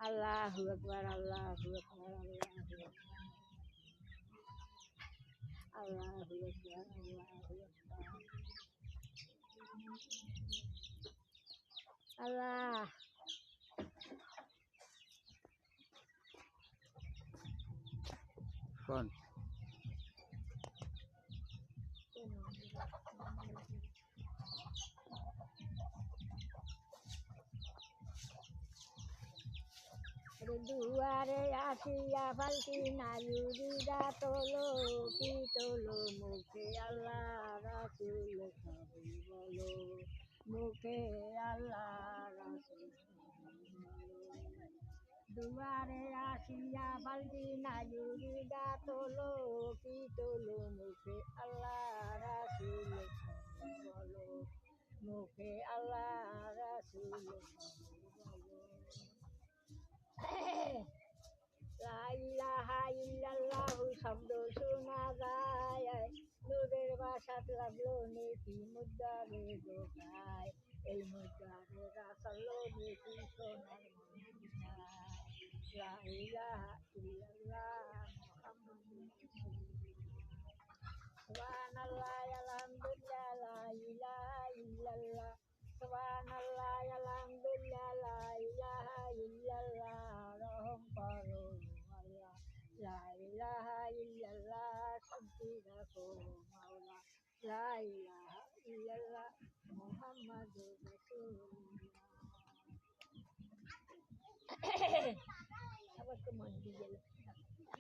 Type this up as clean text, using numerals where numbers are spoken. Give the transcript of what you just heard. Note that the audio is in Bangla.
Allahu Akbar, Allahu Akbar, Allahu Akbar, Allahu Akbar. Allah. Con. দুয়ারে আসিয়া ফালতি নায়ুরিরা তোলো কি তোলো মুখে আল্লাহ রাসূল সবই বলো মুখে আল্লাহ রাসূল দুয়ারে আসিয়া ফালতি নায়ুরিরা তোলো কি তোলো মুখে আল্লাহ রাসূল সবই বলো মুখে আল্লাহ রাসূল সবই বলো। লা ইলাহা ইল্লাল্লাহু শব্দ শোনা যায় নূরের বাসাত লাগলো নেকি মুদ্রারে ঢোকায় এই মুদ্রারে রাসালো নেকি সোনার মদিনায় লা ইলাহা ইল্লাল্লাহ মুহাম্মাদুর রাসূলুল্লাহ সুবহানাল্লাহ আলহামদুলিল্লাহ লা ইলাহা ইল্লাল্লাহ সুবহানাল্লাহ আলহামদুলিল্লাহ লা ইলাহা ইল্লাল্লাহ রহম করো আল্লাহ লা ইলাহা ইল্লাল্লাহ শান্তি রাখো মাওলা লা ইলাহা ইল্লাল্লাহ মুহাম্মাদুর রাসূলুল্লাহ আবার তো মন দিয়ে গেল